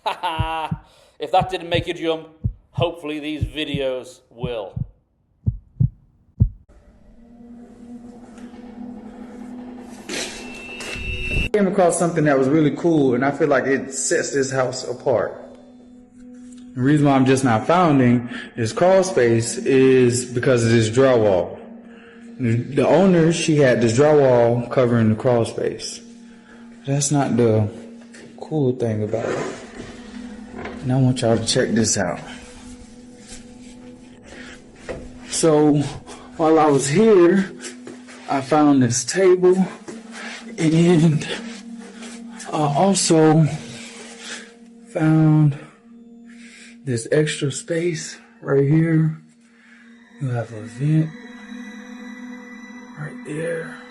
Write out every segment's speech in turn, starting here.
Ha! If that didn't make you jump, hopefully these videos will. I came across something that was really cool, and I feel like it sets this house apart. The reason why I'm just not founding this crawl space is because of this drywall. The owner, she had this drywall covering the crawl space. That's not the cool thing about it. And I want y'all to check this out. So, while I was here, I found this table, and I also found this extra space right here. You have a vent right there.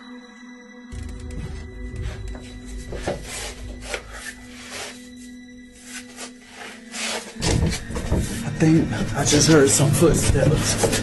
I think I just heard some footsteps.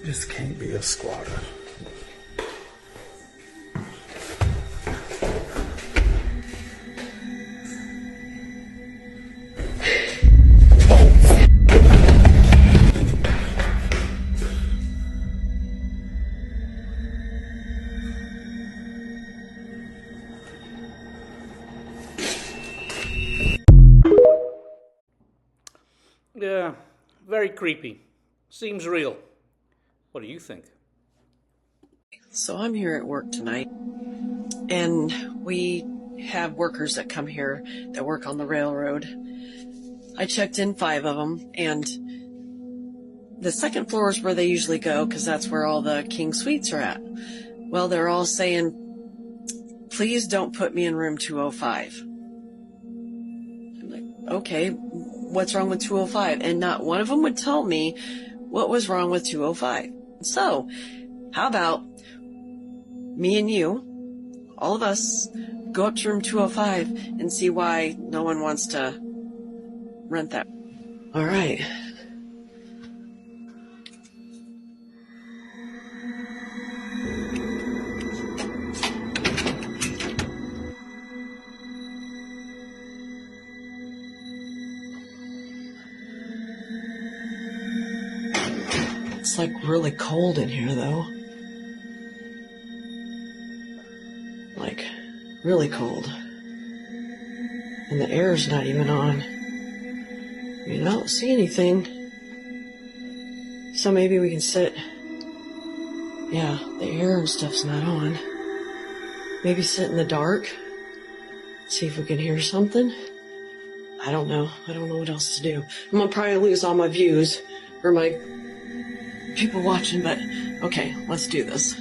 This can't be a squatter. Yeah, very creepy. Seems real. What do you think? So I'm here at work tonight, and we have workers that come here that work on the railroad. I checked in 5 of them, and the second floor is where they usually go because that's where all the king suites are at. Well, they're all saying, please don't put me in room 205. I'm like, okay, what's wrong with 205? And not one of them would tell me what was wrong with 205. So, how about me and you, all of us, go up to room 205 and see why no one wants to rent that. All right. It's like really cold in here though. Like really cold. And the air's not even on. I mean, I don't see anything. So maybe we can sit. Yeah, the air and stuff's not on. Maybe sit in the dark. See if we can hear something. I don't know. I don't know what else to do. I'm gonna probably lose all my views or my people watching, but okay, let's do this.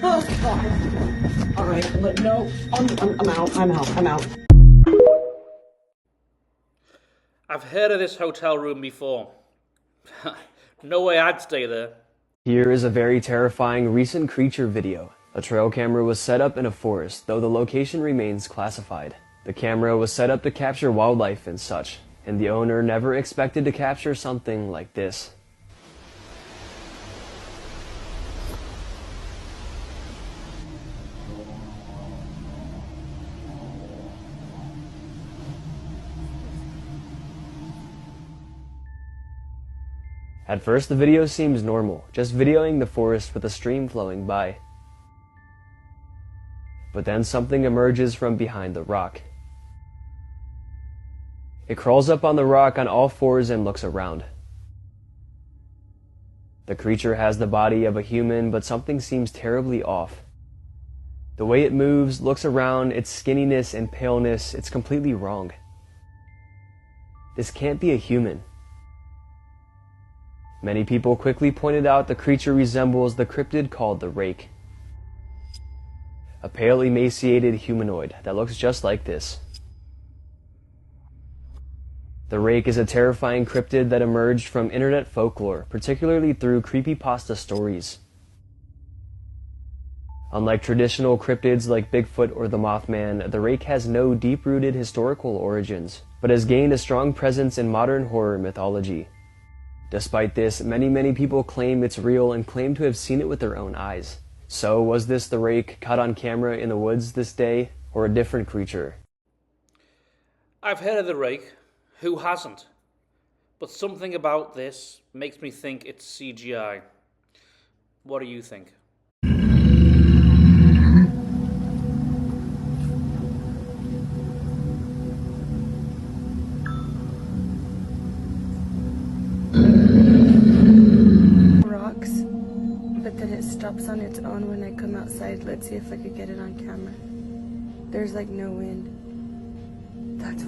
Oh God! All right, but no, I'm out. I've heard of this hotel room before. No way I'd stay there. Here is a very terrifying recent creature video. A trail camera was set up in a forest, though the location remains classified. The camera was set up to capture wildlife and such, and the owner never expected to capture something like this. At first the video seems normal, just videoing the forest with a stream flowing by. But then something emerges from behind the rock. It crawls up on the rock on all fours and looks around. The creature has the body of a human, but something seems terribly off. The way it moves, looks around, its skinniness and paleness, it's completely wrong. This can't be a human. Many people quickly pointed out the creature resembles the cryptid called the Rake. A pale, emaciated humanoid that looks just like this. The rake is a terrifying cryptid that emerged from internet folklore, particularly through creepypasta stories. Unlike traditional cryptids like Bigfoot or the Mothman, the rake has no deep-rooted historical origins, but has gained a strong presence in modern horror mythology. Despite this, many people claim it's real and claim to have seen it with their own eyes. So, was this the rake caught on camera in the woods this day, or a different creature? I've heard of the rake. Who hasn't? But something about this makes me think it's CGI. What do you think? Rocks, but then it stops on its own when I come outside. Let's see if I could get it on camera. There's like no wind. That's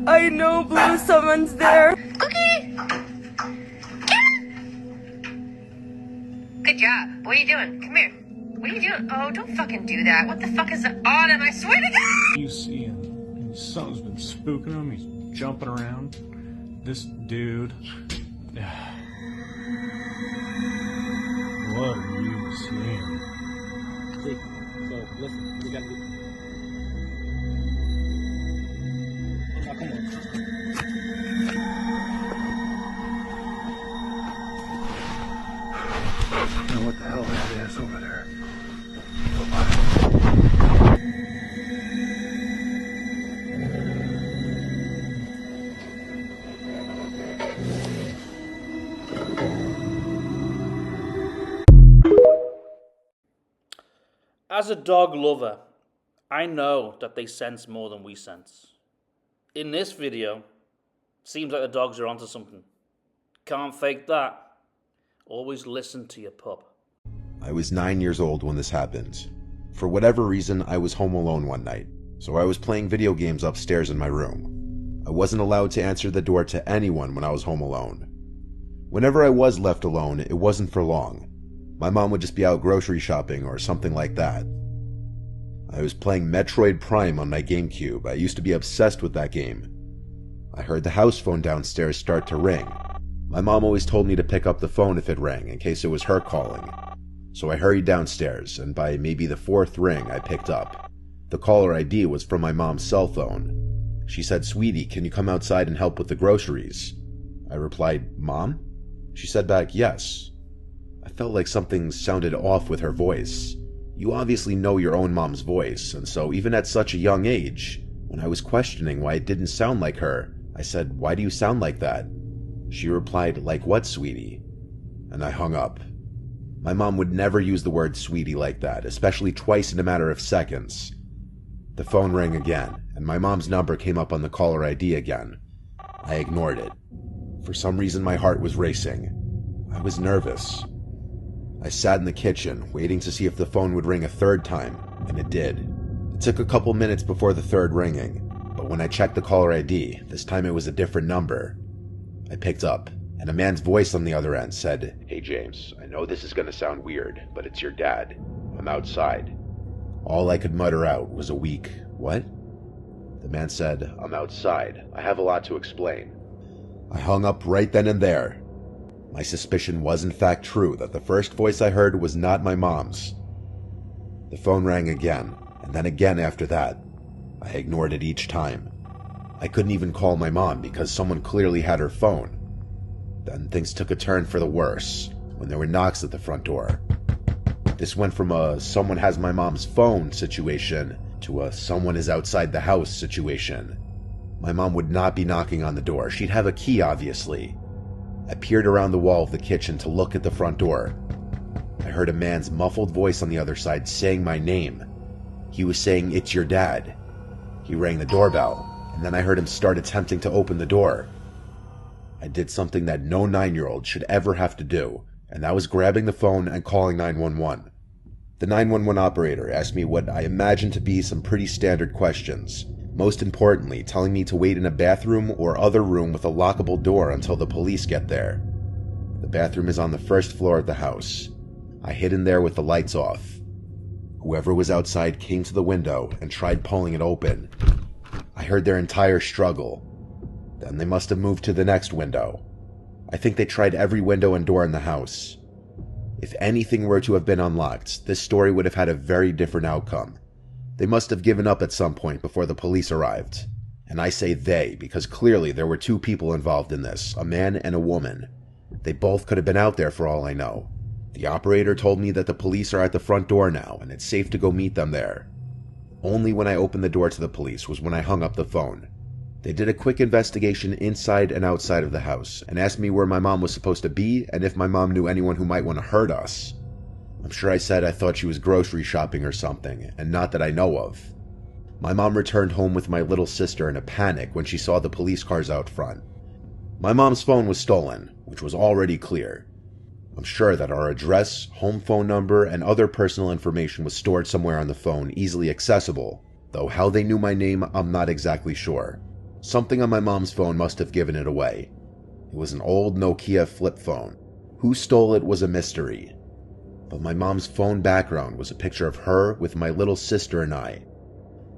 I know, Blue, someone's there. Cookie! Good job. What are you doing? Come here. What are you doing? Oh, don't fucking do that. What the fuck is the Autumn? I swear to God! You see him, and something's been spooking him. He's jumping around. This dude. What are you seeing? See, so listen, we gotta do. What the hell that is over there? As a dog lover, I know that they sense more than we sense. In this video, seems like the dogs are onto something. Can't fake that. Always listen to your pup. I was 9 years old when this happened. For whatever reason, I was home alone one night, so I was playing video games upstairs in my room. I wasn't allowed to answer the door to anyone when I was home alone. Whenever I was left alone, it wasn't for long. My mom would just be out grocery shopping or something like that. I was playing Metroid Prime on my GameCube. I used to be obsessed with that game. I heard the house phone downstairs start to ring. My mom always told me to pick up the phone if it rang, in case it was her calling. So I hurried downstairs, and by maybe the fourth ring, I picked up. The caller ID was from my mom's cell phone. She said, "Sweetie, can you come outside and help with the groceries?" I replied, "Mom?" She said back, "Yes." I felt like something sounded off with her voice. You obviously know your own mom's voice, and so even at such a young age, when I was questioning why it didn't sound like her, I said, "Why do you sound like that?" She replied, "Like what, sweetie?" And I hung up. My mom would never use the word sweetie like that, especially twice in a matter of seconds. The phone rang again, and my mom's number came up on the caller ID again. I ignored it. For some reason, my heart was racing. I was nervous. I sat in the kitchen, waiting to see if the phone would ring a third time, and it did. It took a couple minutes before the third ringing, but when I checked the caller ID, this time it was a different number. I picked up, and a man's voice on the other end said, "Hey James, I know this is gonna sound weird, but it's your dad. I'm outside." All I could mutter out was a weak, "What?" The man said, "I'm outside. I have a lot to explain." I hung up right then and there. My suspicion was in fact true that the first voice I heard was not my mom's. The phone rang again, and then again after that. I ignored it each time. I couldn't even call my mom because someone clearly had her phone. Then things took a turn for the worse when there were knocks at the front door. This went from a "someone has my mom's phone" situation to a "someone is outside the house" situation. My mom would not be knocking on the door. She'd have a key, obviously. I peered around the wall of the kitchen to look at the front door. I heard a man's muffled voice on the other side saying my name. He was saying, "It's your dad." He rang the doorbell, and then I heard him start attempting to open the door. I did something that no 9-year-old should ever have to do, and that was grabbing the phone and calling 911. The 911 operator asked me what I imagined to be some pretty standard questions, most importantly telling me to wait in a bathroom or other room with a lockable door until the police get there. The bathroom is on the first floor of the house. I hid in there with the lights off. Whoever was outside came to the window and tried pulling it open. I heard their entire struggle. Then they must have moved to the next window. I think they tried every window and door in the house. If anything were to have been unlocked, this story would have had a very different outcome. They must have given up at some point before the police arrived. And I say they because clearly there were two people involved in this, a man and a woman. They both could have been out there for all I know. The operator told me that the police are at the front door now and it's safe to go meet them there. Only when I opened the door to the police was when I hung up the phone. They did a quick investigation inside and outside of the house and asked me where my mom was supposed to be and if my mom knew anyone who might want to hurt us. I'm sure I said I thought she was grocery shopping or something, and not that I know of. My mom returned home with my little sister in a panic when she saw the police cars out front. My mom's phone was stolen, which was already clear. I'm sure that our address, home phone number, and other personal information was stored somewhere on the phone, easily accessible, though how they knew my name, I'm not exactly sure. Something on my mom's phone must have given it away. It was an old Nokia flip phone. Who stole it was a mystery. But my mom's phone background was a picture of her with my little sister and I.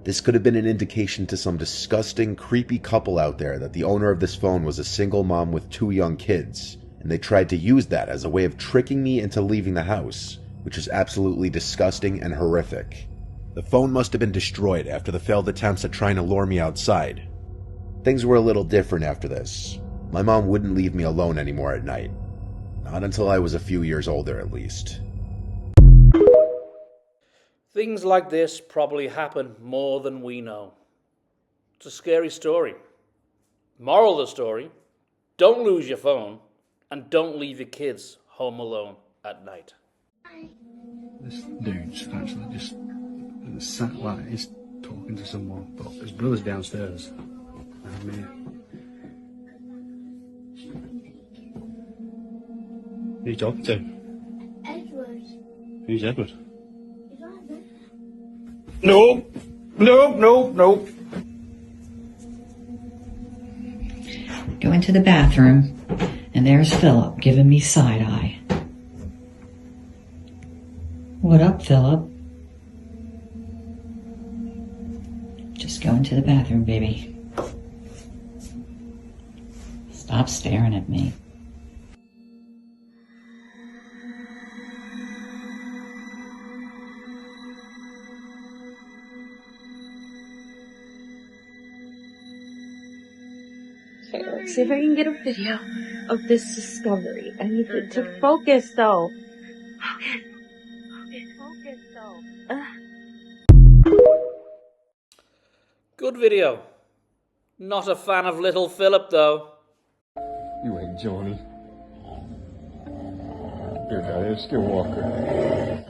This could have been an indication to some disgusting, creepy couple out there that the owner of this phone was a single mom with 2 young kids, and they tried to use that as a way of tricking me into leaving the house, which is absolutely disgusting and horrific. The phone must have been destroyed after the failed attempts at trying to lure me outside. Things were a little different after this. My mom wouldn't leave me alone anymore at night. Not until I was a few years older, at least. Things like this probably happen more than we know. It's a scary story. Moral of the story, don't lose your phone and don't leave your kids home alone at night. This dude's actually just sat like he's talking to someone, but his brother's downstairs. I'm here. Who are you talking to? Edward. Who's Edward? Is that there? Nope. Go into the bathroom, and there's Philip giving me side eye. What up, Philip? Just go into the bathroom, baby. Stop staring at me. Okay, let's see if I can get a video of this discovery. I need it to focus though. Focus though. Good video. Not a fan of little Philip though. You ain't Johnny. Your daddy is Skywalker.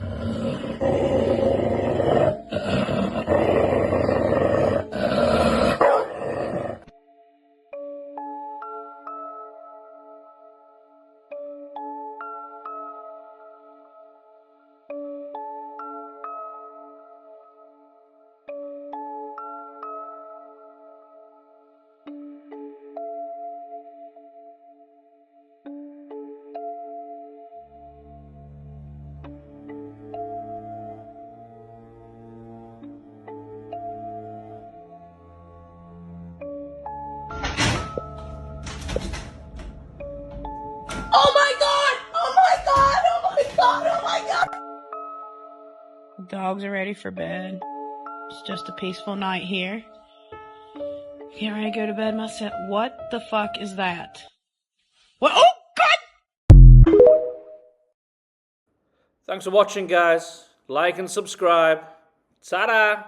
The dogs are ready for bed. It's just a peaceful night here. Getting ready to go to bed myself. What the fuck is that? What? Oh, God! Thanks for watching, guys. Like and subscribe. Ta-da!